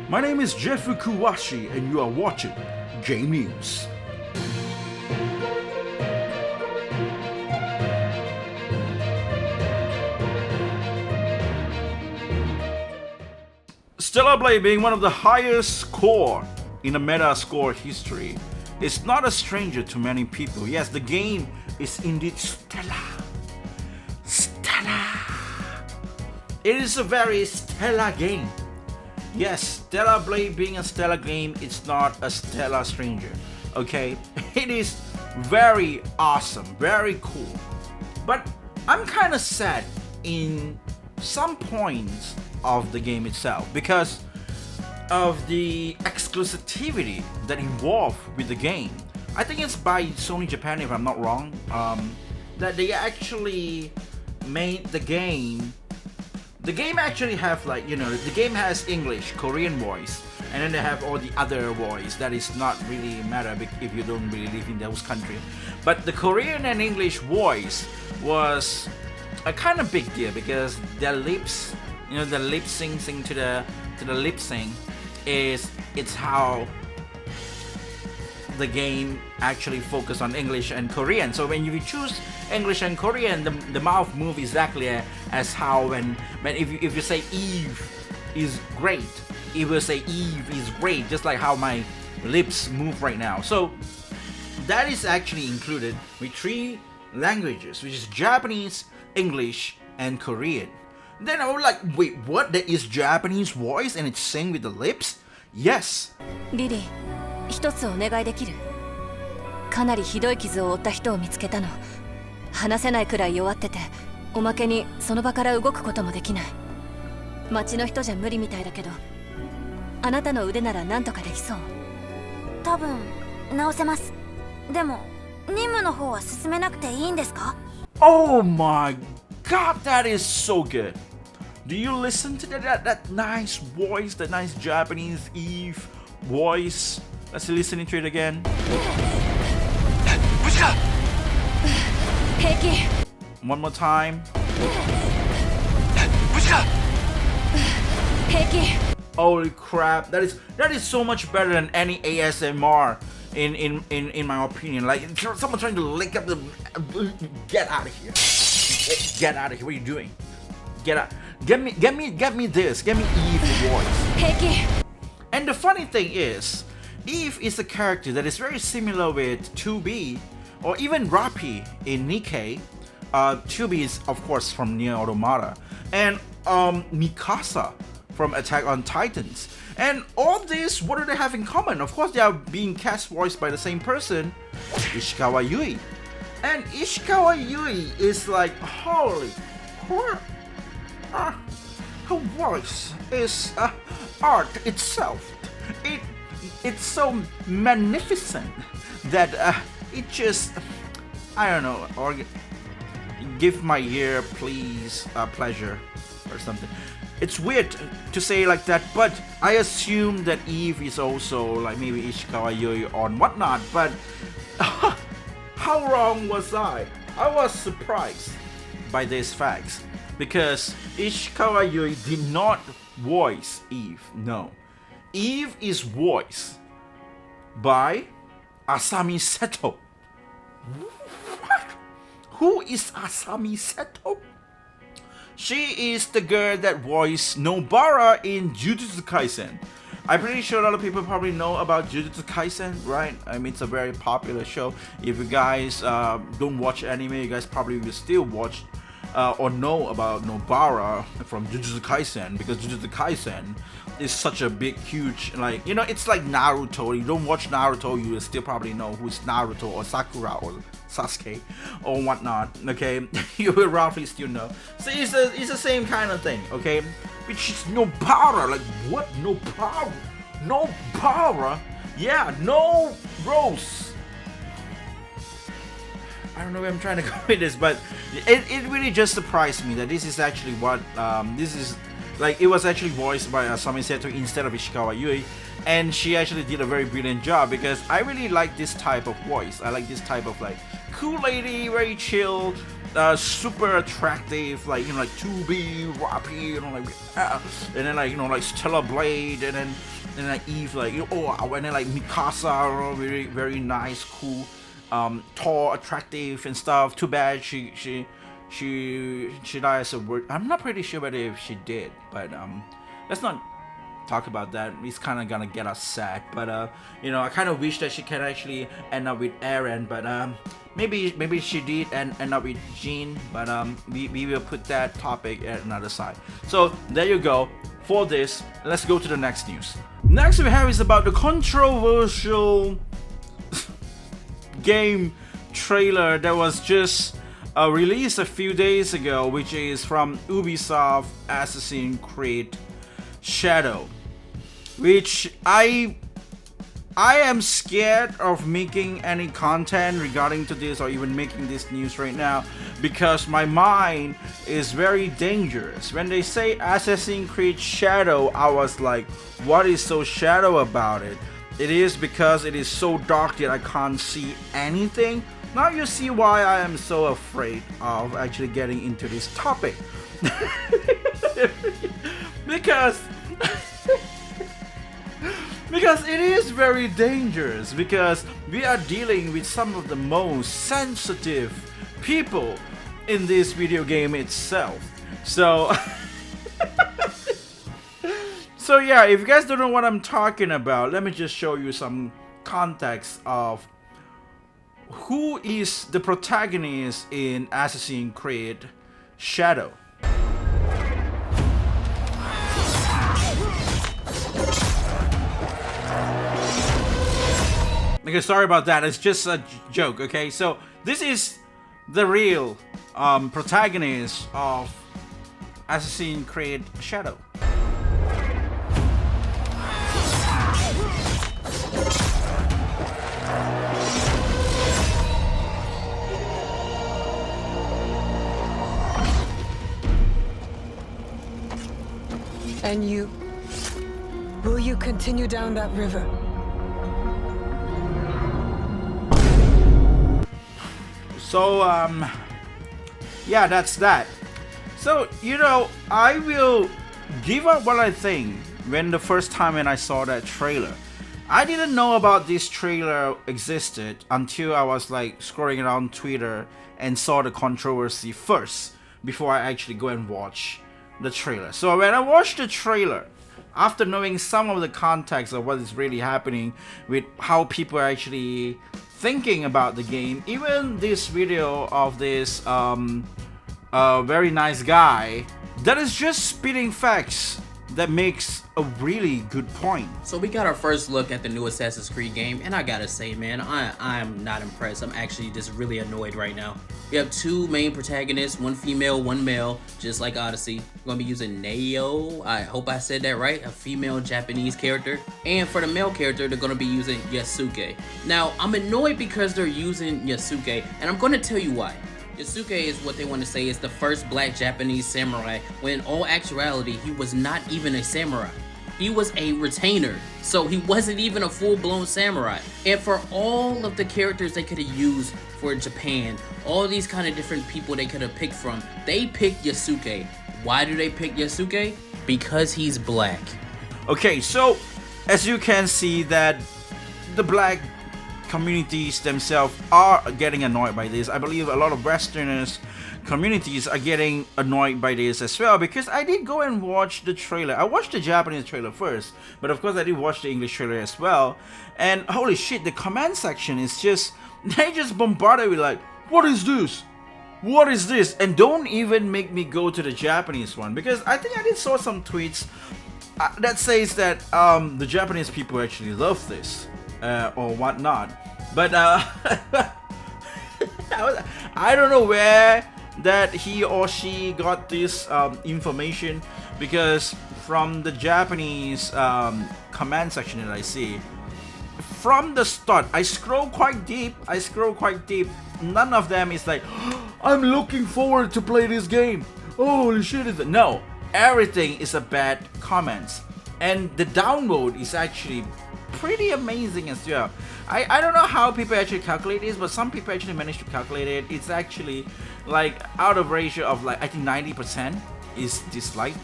My name is Jeffrey Kuwashi, and you are watching Game News. Stellar Blade being one of the highest score in the Metascore history is not a stranger to many people. Yes, the game is indeed stellar. Stellar. It is a very stellar game. Yes, Stellar Blade being a stellar game, it's not a stellar stranger. Okay? It is very awesome, very cool. But I'm kind of sad in some points of the game itself because of the exclusivity that involved with the game. I think it's by Sony Japan, if I'm not wrong, that they actually made the game. The game actually have the game has English, Korean voice, and then they have all the other voice that is not really matter if you don't really live in those countries. But the Korean and English voice was a kind of big deal because their lips, the lip sync to the lip sync it's how the game actually focus on English and Korean. So when you choose English and Korean, the mouth move exactly as how when if you say Eve is great, it will say Eve is great, just like how my lips move right now. So that is actually included with 3 languages, which is Japanese, English, and Korean. Then I was like, wait, what? There is Japanese voice and it's sing with the lips? Yes. リリー、一つお願いできる？かなりひどい傷を負った人を見つけたの。話せないくらい弱ってて、おまけにその場から動くこともできない。町の人じゃ無理みたいだけど、あなたの腕なら何とかできそう。多分治せます。でも任務の方は進めなくていいんですか？ Oh my God, that is so good. Do you listen to that nice voice, that nice Japanese Eve voice? Let's listen to it again. 平気。 One more time. 平気。 Holy crap! That is so much better than any ASMR in my opinion. Like someone trying to lick up the. Get out of here! Get out of here! What are you doing? Get out! Get me this! Get me Eve voice. 平気。 And the funny thing is, Eve is a character that is very similar with 2B or even Rappi in Nikkei. 2B is of course from Nier Automata, and Mikasa from Attack on Titans. And all this, what do they have in common? Of course, they are being cast voiced by the same person, Ishikawa Yui. And Ishikawa Yui is like, holy crap! Her voice is art itself. It's so magnificent that it just, I don't know, or give my ear please pleasure or something. It's weird to say like that, but I assume that Eve is also like maybe Ishikawa Yui or whatnot, but how wrong was I? I was surprised by these facts because Ishikawa Yui did not voice Eve, no. Eve is voiced by Asami Seto. What? Who is Asami Seto? She is the girl that voiced Nobara in Jujutsu Kaisen. I'm pretty sure a lot of people probably know about Jujutsu Kaisen, right? I mean, it's a very popular show. If you guys don't watch anime, you guys probably will still watch or know about Nobara from Jujutsu Kaisen, because Jujutsu Kaisen is such a big, huge, like, it's like Naruto. You don't watch Naruto, you will still probably know who's Naruto or Sakura or Sasuke or whatnot, okay? You will roughly still know. So it's the same kind of thing, okay? Which is Nobara, like what? Nobara? Nobara? Yeah, no Rose. I don't know where I'm trying to go with this, but it really just surprised me that this is actually what this is. Like, it was actually voiced by Asami Seto instead of Ishikawa Yui, and she actually did a very brilliant job because I really like this type of voice. I like this type of like cool lady, very chill, super attractive, like, like 2B, Rappi, like, and then like, like Stellar Blade, and then and like Eve, like, you know, oh, and then like Mikasa, very very nice, cool, tall, attractive and stuff. Too bad she died as a word. I'm not pretty sure whether if she did, but let's not talk about that. It's kind of gonna get us sad, but you know, I kind of wish that she can actually end up with Eren, but maybe she did and end up with Jean, but we will put that topic at another side. So there you go for this. Let's go to the next news. Next we have is about the controversial game trailer that was just released a few days ago, which is from Ubisoft Assassin's Creed Shadow, which I am scared of making any content regarding to this or even making this news right now, because my mind is very dangerous. When they say Assassin's Creed Shadow, I was like, what is so shadow about it? It is because it is so dark that I can't see anything. Now you see why I am so afraid of actually getting into this topic. because it is very dangerous, because we are dealing with some of the most sensitive people in this video game itself. So so yeah, if you guys don't know what I'm talking about, let me just show you some context of who is the protagonist in Assassin's Creed Shadow. Okay, sorry about that. It's just a joke, okay? So this is the real protagonist of Assassin's Creed Shadow. And you... will you continue down that river? So, yeah, that's that. So, you know, I will give up what I think when the first time when I saw that trailer. I didn't know about this trailer existed until I was like scrolling around Twitter and saw the controversy first before I actually go and watch the trailer. So when I watched the trailer, after knowing some of the context of what is really happening with how people are actually thinking about the game, even this video of this very nice guy that is just spitting facts that makes a really good point. So we got our first look at the new Assassin's Creed game, and I gotta say, man, I'm not impressed. I'm actually just really annoyed right now. We have two main protagonists, one female, one male, just like Odyssey. We're gonna be using Neo, I hope I said that right, a female Japanese character. And for the male character, they're gonna be using Yasuke. Now, I'm annoyed because they're using Yasuke, and I'm gonna tell you why. Yasuke is what they want to say is the first black Japanese samurai, when in all actuality, he was not even a samurai. He was a retainer, so he wasn't even a full-blown samurai. And for all of the characters they could have used for Japan, all these kind of different people they could have picked from, they picked Yasuke. Why do they pick Yasuke? Because he's black. Okay, so as you can see that the black communities themselves are getting annoyed by this. I believe a lot of Westerners communities are getting annoyed by this as well, because I did go and watch the trailer. I watched the Japanese trailer first, but of course I did watch the English trailer as well, and holy shit, the comment section is just, they just bombarded with like, what is this? What is this? And don't even make me go to the Japanese one, because I think I did saw some tweets that says that the Japanese people actually love this or whatnot, but I don't know where that he or she got this information, because from the Japanese comment section that I see, from the start, I scroll quite deep, none of them is like, I'm looking forward to play this game, holy shit. No, everything is a bad comments, and the download is actually pretty amazing as well. I don't know how people actually calculate this, but some people actually manage to calculate it. It's actually like out of ratio of like, I think 90% is dislike.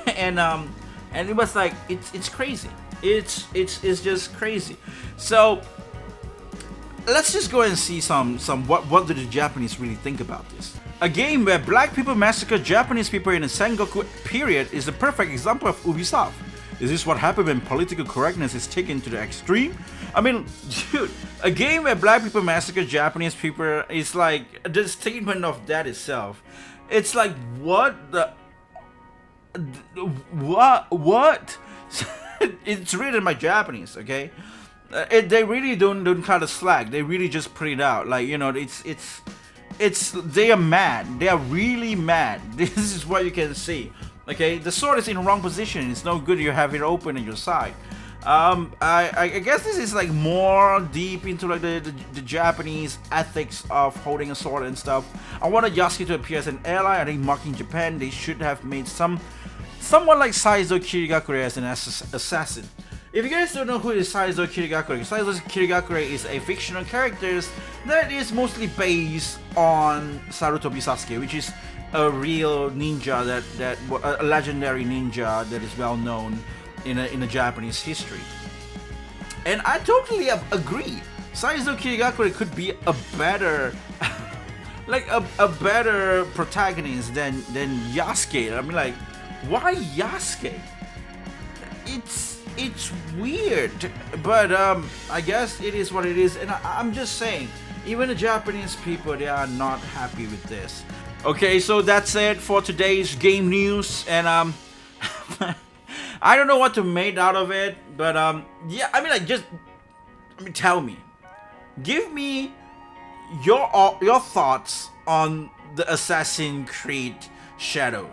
and it was like, it's crazy. It's just crazy. So let's just go and see some what do the Japanese really think about this. A game where black people massacre Japanese people in a Sengoku period is the perfect example of Ubisoft. Is this what happened when political correctness is taken to the extreme? I mean, dude, a game where black people massacre Japanese people is like the statement of that itself. It's like what the what? It's written by Japanese, okay? They really don't cut a slack. They really just put it out. Like, you know, it's they are mad. They are really mad. This is what you can see. Okay, the sword is in the wrong position. It's no good you have it open on your side. I guess this is like more deep into like the Japanese ethics of holding a sword and stuff. I wanted Yasuke to appear as an ally. I think mocking Japan, they should have made someone like Saizo Kirigakure as an assassin. If you guys don't know who is Saizo Kirigakure is a fictional character that is mostly based on Sarutobi Sasuke, which is a real ninja a legendary ninja that is well known in a Japanese history. And I totally agree. Saizo Kirigakure could be a better like a better protagonist than Yasuke. I mean, like, why Yasuke? It's weird, but I guess it is what it is, and I'm just saying, even the Japanese people, they are not happy with this. Okay, so that's it for today's game news, and I don't know what to make out of it, but yeah, I mean, like, tell me, give me your thoughts on the Assassin's Creed Shadow.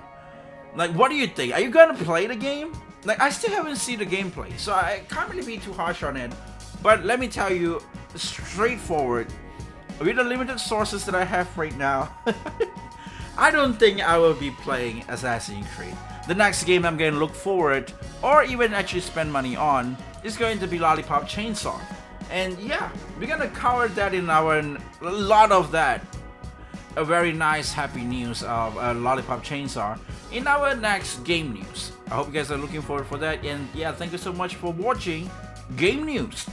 Like, what do you think? Are you gonna play the game? Like, I still haven't seen the gameplay, so I can't really be too harsh on it. But let me tell you, straightforward, with the limited sources that I have right now, I don't think I will be playing Assassin's Creed. The next game I'm going to look forward, or even actually spend money on, is going to be Lollipop Chainsaw. And yeah, we're going to cover that in a lot of that. A very nice, happy news of Lollipop Chainsaw in our next game news. I hope you guys are looking forward for that. And yeah, thank you so much for watching Game News.